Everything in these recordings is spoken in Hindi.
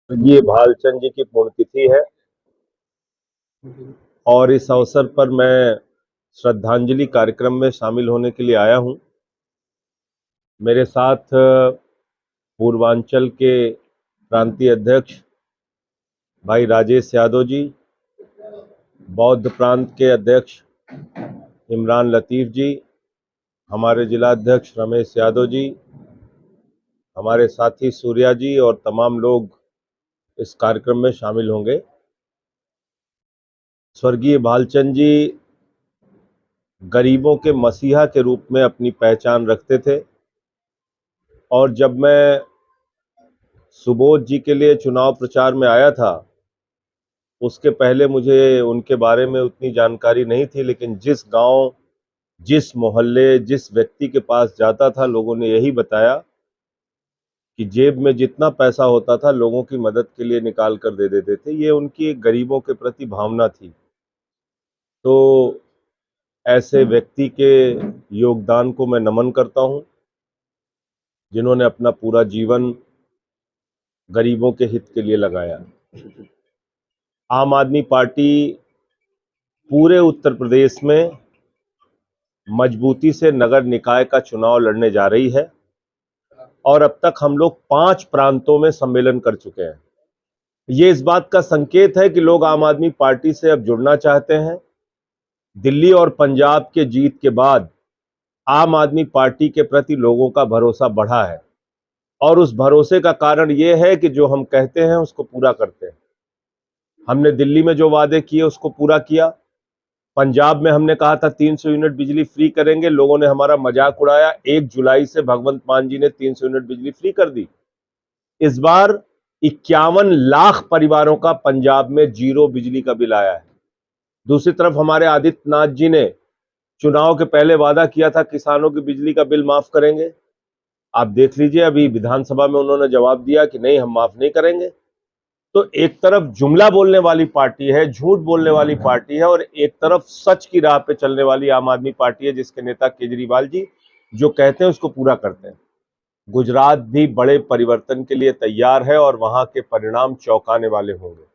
ये भालचंद जी की पुण्यतिथि है और इस अवसर पर मैं श्रद्धांजलि कार्यक्रम में शामिल होने के लिए आया हूं। मेरे साथ पूर्वांचल के प्रांतीय अध्यक्ष भाई राजेश यादव जी, बौद्ध प्रांत के अध्यक्ष इमरान लतीफ़ जी, हमारे जिला अध्यक्ष रमेश यादव जी, हमारे साथी सूर्या जी और तमाम लोग इस कार्यक्रम में शामिल होंगे। स्वर्गीय भालचंद जी गरीबों के मसीहा के रूप में अपनी पहचान रखते थे और जब मैं सुबोध जी के लिए चुनाव प्रचार में आया था, उसके पहले मुझे उनके बारे में उतनी जानकारी नहीं थी, लेकिन जिस गांव, जिस मोहल्ले, जिस व्यक्ति के पास जाता था, लोगों ने यही बताया कि जेब में जितना पैसा होता था लोगों की मदद के लिए निकाल कर दे देते थे। ये उनकी गरीबों के प्रति भावना थी। तो ऐसे व्यक्ति के योगदान को मैं नमन करता हूं, जिन्होंने अपना पूरा जीवन गरीबों के हित के लिए लगाया। आम आदमी पार्टी पूरे उत्तर प्रदेश में मजबूती से नगर निकाय का चुनाव लड़ने जा रही है और अब तक हम लोग 5 प्रांतों में सम्मेलन कर चुके हैं। ये इस बात का संकेत है कि लोग आम आदमी पार्टी से अब जुड़ना चाहते हैं। दिल्ली और पंजाब के जीत के बाद आम आदमी पार्टी के प्रति लोगों का भरोसा बढ़ा है और उस भरोसे का कारण ये है कि जो हम कहते हैं उसको पूरा करते हैं। हमने दिल्ली में जो वादे किए उसको पूरा किया। पंजाब में हमने कहा था 300 यूनिट बिजली फ्री करेंगे, लोगों ने हमारा मजाक उड़ाया। 1 जुलाई से भगवंत मान जी ने 300 यूनिट बिजली फ्री कर दी। इस बार 51 लाख परिवारों का पंजाब में जीरो बिजली का बिल आया है। दूसरी तरफ हमारे आदित्यनाथ जी ने चुनाव के पहले वादा किया था किसानों की बिजली का बिल माफ करेंगे। आप देख लीजिए, अभी विधानसभा में उन्होंने जवाब दिया कि नहीं, हम माफ नहीं करेंगे। तो एक तरफ जुमला बोलने वाली पार्टी है, झूठ बोलने वाली पार्टी है, और एक तरफ सच की राह पे चलने वाली आम आदमी पार्टी है, जिसके नेता केजरीवाल जी जो कहते हैं उसको पूरा करते हैं। गुजरात भी बड़े परिवर्तन के लिए तैयार है और वहां के परिणाम चौंकाने वाले होंगे।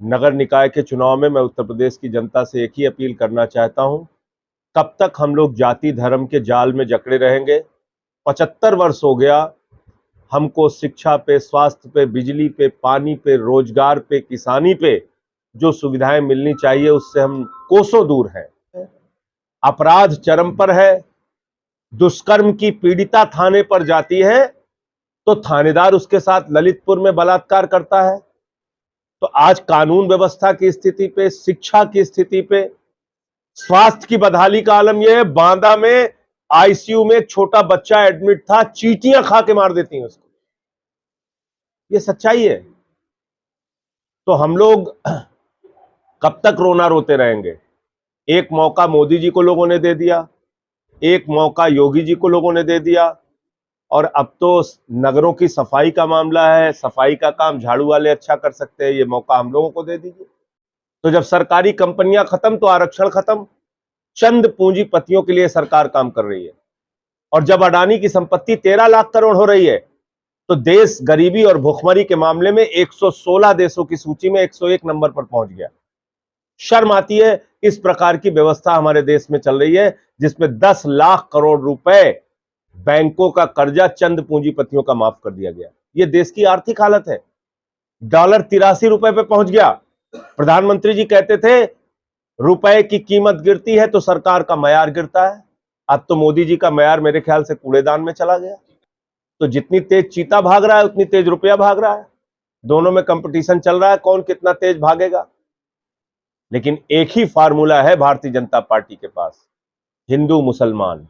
नगर निकाय के चुनाव में मैं उत्तर प्रदेश की जनता से एक ही अपील करना चाहता हूं, कब तक हम लोग जाति धर्म के जाल में जकड़े रहेंगे? 75 वर्ष हो गया हमको शिक्षा पे, स्वास्थ्य पे, बिजली पे, पानी पे, रोजगार पे, किसानी पे जो सुविधाएं मिलनी चाहिए उससे हम कोसों दूर हैं। अपराध चरम पर है। दुष्कर्म की पीड़िता थाने पर जाती है तो थानेदार उसके साथ ललितपुर में बलात्कार करता है। तो आज कानून व्यवस्था की स्थिति पे, शिक्षा की स्थिति पे, स्वास्थ्य की बदहाली का आलम यह है। बांदा में आईसीयू में एक छोटा बच्चा एडमिट था, चींटियां खा के मार देती हैं उसको। ये सच्चाई है। तो हम लोग कब तक रोना रोते रहेंगे? एक मौका मोदी जी को लोगों ने दे दिया, एक मौका योगी जी को लोगों ने दे दिया, और अब तो नगरों की सफाई का मामला है। सफाई का काम झाड़ू वाले अच्छा कर सकते हैं, ये मौका हम लोगों को दे दीजिए। तो जब सरकारी कंपनियां खत्म तो आरक्षण खत्म। चंद पूंजीपतियों के लिए सरकार काम कर रही है। और जब अडानी की संपत्ति 13 लाख करोड़ हो रही है तो देश गरीबी और भुखमरी के मामले में 116 देशों की सूची में 101 नंबर पर पहुंच गया। शर्म आती है इस प्रकार की व्यवस्था हमारे देश में चल रही है, जिसमें 10 लाख करोड़ रुपए बैंकों का कर्जा चंद पूंजीपतियों का माफ कर दिया गया। यह देश की आर्थिक हालत है। डॉलर 83 रुपए पे पहुंच गया। प्रधानमंत्री जी कहते थे रुपए की कीमत गिरती है तो सरकार का मयार गिरता है। अब तो मोदी जी का मयार मेरे ख्याल से कूड़ेदान में चला गया। तो जितनी तेज चीता भाग रहा है उतनी तेज रुपया भाग रहा है। दोनों में कंपटीशन चल रहा है, कौन कितना तेज भागेगा। लेकिन एक ही फार्मूला है भारतीय जनता पार्टी के पास, हिंदू मुसलमान,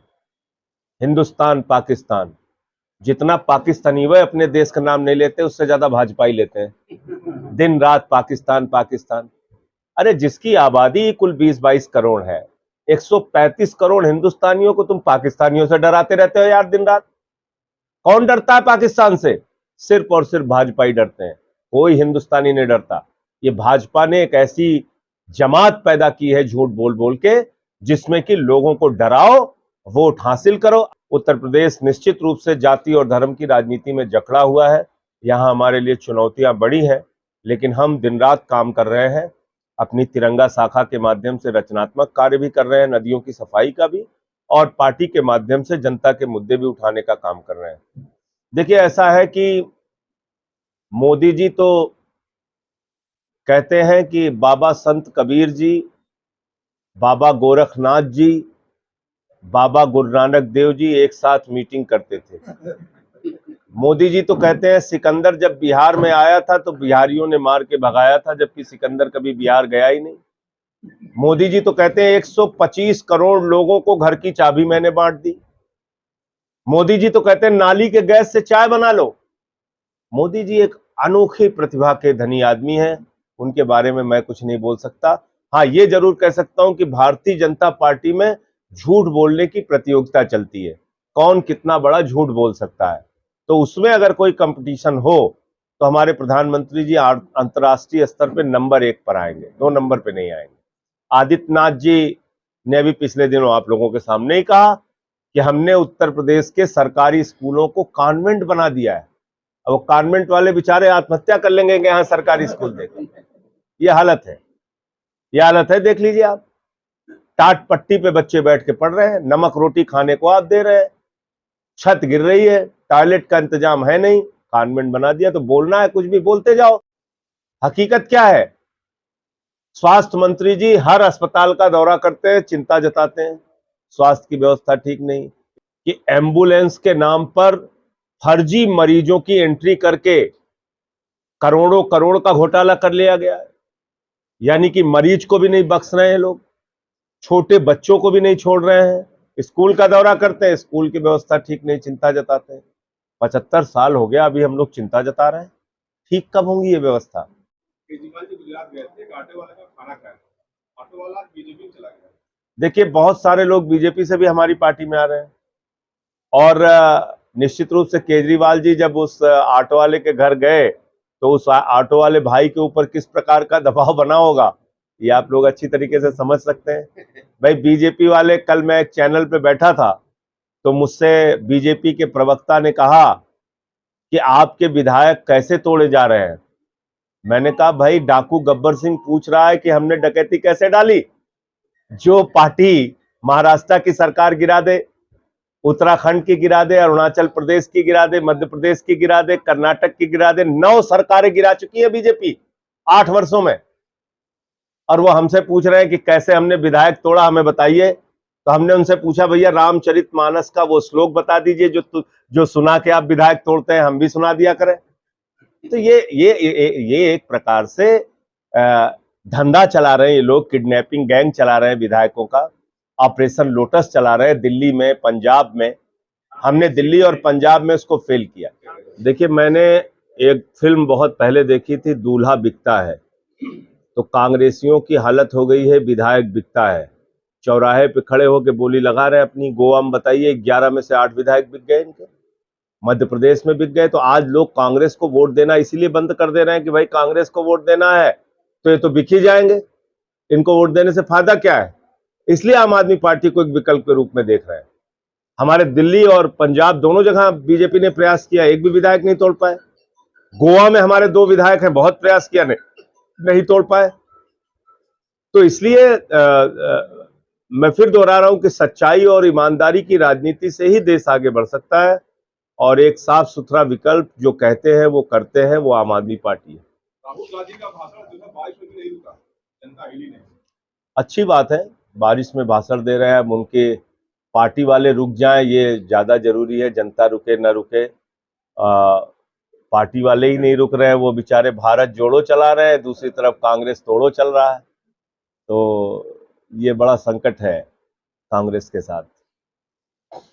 हिंदुस्तान पाकिस्तान। जितना पाकिस्तानी वे अपने देश का नाम नहीं लेते, उससे ज्यादा भाजपा ही लेते हैं। दिन रात पाकिस्तान पाकिस्तान। अरे जिसकी आबादी कुल 20-22 करोड़ है, 135 करोड़ हिंदुस्तानियों को तुम पाकिस्तानियों से डराते रहते हो यार दिन रात। कौन डरता है पाकिस्तान से? सिर्फ और सिर्फ भाजपा ही डरते हैं, कोई हिंदुस्तानी नहीं डरता। ये भाजपा ने एक ऐसी जमात पैदा की है झूठ बोल बोल के, जिसमें कि लोगों को डराओ, वोट हासिल करो। उत्तर प्रदेश निश्चित रूप से जाति और धर्म की राजनीति में जकड़ा हुआ है। यहाँ हमारे लिए चुनौतियां बड़ी हैं, लेकिन हम दिन रात काम कर रहे हैं। अपनी तिरंगा शाखा के माध्यम से रचनात्मक कार्य भी कर रहे हैं, नदियों की सफाई का भी, और पार्टी के माध्यम से जनता के मुद्दे भी उठाने का काम कर रहे हैं। देखिए, ऐसा है कि मोदी जी तो कहते हैं कि बाबा संत कबीर जी, बाबा गोरखनाथ जी, बाबा गुरु नानक देव जी एक साथ मीटिंग करते थे। मोदी जी तो कहते हैं सिकंदर जब बिहार में आया था तो बिहारियों ने मार के भगाया था, जबकि सिकंदर कभी बिहार गया ही नहीं। मोदी जी तो कहते हैं 125 करोड़ लोगों को घर की चाबी मैंने बांट दी। मोदी जी तो कहते हैं नाली के गैस से चाय बना लो। मोदी जी एक अनोखी प्रतिभा के धनी आदमी हैं, उनके बारे में मैं कुछ नहीं बोल सकता। हाँ, ये जरूर कह सकता हूं कि भारतीय जनता पार्टी में झूठ बोलने की प्रतियोगिता चलती है, कौन कितना बड़ा झूठ बोल सकता है। तो उसमें अगर कोई कंपटीशन हो तो हमारे प्रधानमंत्री जी अंतर्राष्ट्रीय स्तर पे नंबर 1 पर आएंगे, 2 नंबर पे नहीं आएंगे। आदित्यनाथ जी ने भी पिछले दिनों आप लोगों के सामने ही कहा कि हमने उत्तर प्रदेश के सरकारी स्कूलों को कॉन्वेंट बना दिया है। अब वो कॉन्वेंट वाले बेचारे आत्महत्या कर लेंगे कि यहाँ सरकारी स्कूल देखो। ये हालत है, ये हालत है, देख लीजिए आप। टाट पट्टी पे बच्चे बैठ के पढ़ रहे हैं, नमक रोटी खाने को आप दे रहे हैं, छत गिर रही है, टॉयलेट का इंतजाम है नहीं, कॉन्वेंट बना दिया। तो बोलना है कुछ भी बोलते जाओ, हकीकत क्या है? स्वास्थ्य मंत्री जी हर अस्पताल का दौरा करते हैं, चिंता जताते हैं स्वास्थ्य की व्यवस्था ठीक नहीं, कि एम्बुलेंस के नाम पर फर्जी मरीजों की एंट्री करके करोड़ों करोड़ का घोटाला कर लिया गया है। यानी कि मरीज को भी नहीं बख्श रहे हैं लोग, छोटे बच्चों को भी नहीं छोड़ रहे हैं। स्कूल का दौरा करते हैं, स्कूल की व्यवस्था ठीक नहीं, चिंता जताते हैं। 75 साल हो गया, अभी हम लोग चिंता जता रहे हैं। ठीक कब होंगी ये व्यवस्था? केजरीवाल जी गुजरात गए थे, आटे वाले का खाना खाया, ऑटो वाला बीजेपी में चला गया। देखिए, बहुत सारे लोग बीजेपी से भी हमारी पार्टी में आ रहे हैं, और निश्चित रूप से केजरीवाल जी जब उस ऑटो वाले के घर गए तो उस ऑटो वाले भाई के ऊपर किस प्रकार का दबाव बना होगा, ये आप लोग अच्छी तरीके से समझ सकते हैं। भाई, बीजेपी वाले, कल मैं एक चैनल पे बैठा था तो मुझसे बीजेपी के प्रवक्ता ने कहा कि आपके विधायक कैसे तोड़े जा रहे हैं। मैंने कहा, भाई, डाकू गब्बर सिंह पूछ रहा है कि हमने डकैती कैसे डाली। जो पार्टी महाराष्ट्र की सरकार गिरा दे, उत्तराखंड की गिरा दे, अरुणाचल प्रदेश की गिरा दे, मध्य प्रदेश की गिरा दे, कर्नाटक की गिरा दे, 9 सरकारें गिरा चुकी है बीजेपी 8 वर्षों में। और वो हमसे पूछ रहे हैं कि कैसे हमने विधायक तोड़ा, हमें बताइए। तो हमने उनसे पूछा, भैया रामचरितमानस का वो श्लोक बता दीजिए जो सुना के आप विधायक तोड़ते हैं, हम भी सुना दिया करें। तो ये एक प्रकार से धंधा चला रहे हैं ये लोग, किडनैपिंग गैंग चला रहे हैं विधायकों का, ऑपरेशन लोटस चला रहे हैं दिल्ली में, पंजाब में। हमने दिल्ली और पंजाब में उसको फेल किया। देखिए, मैंने एक फिल्म बहुत पहले देखी थी, दूल्हा बिकता है। तो कांग्रेसियों की हालत हो गई है, विधायक बिकता है। चौराहे पे खड़े होकर बोली लगा रहे हैं अपनी, गोवा में बताइए 11 में से 8 विधायक बिक गए इनके, मध्य प्रदेश में बिक गए। तो आज लोग कांग्रेस को वोट देना इसीलिए बंद कर दे रहे हैं कि भाई कांग्रेस को वोट देना है तो ये तो बिक ही जाएंगे, इनको वोट देने से फायदा क्या है। इसलिए आम आदमी पार्टी को एक विकल्प के रूप में देख रहे हैं। हमारे दिल्ली और पंजाब दोनों जगह बीजेपी ने प्रयास किया, एक भी विधायक नहीं तोड़ पाए। गोवा में हमारे 2 विधायक हैं, बहुत प्रयास किया, नहीं तोड़ पाए। तो इसलिए मैं फिर दोहरा रहा हूं कि सच्चाई और ईमानदारी की राजनीति से ही देश आगे बढ़ सकता है, और एक साफ सुथरा विकल्प जो कहते हैं वो करते हैं, वो आम आदमी पार्टी है। राहुल गांधी का भाषण जो है 22 में नहीं रुका, जनता हिली नहीं। अच्छी बात है, बारिश में भाषण दे रहे हैं, अब उनके पार्टी वाले रुक जाएं, ये ज्यादा जरूरी है। जनता रुके न रुके, पार्टी वाले ही नहीं रुक रहे हैं, वो बेचारे भारत जोड़ो चला रहे हैं, दूसरी तरफ कांग्रेस तोड़ो चल रहा है। तो ये बड़ा संकट है कांग्रेस के साथ।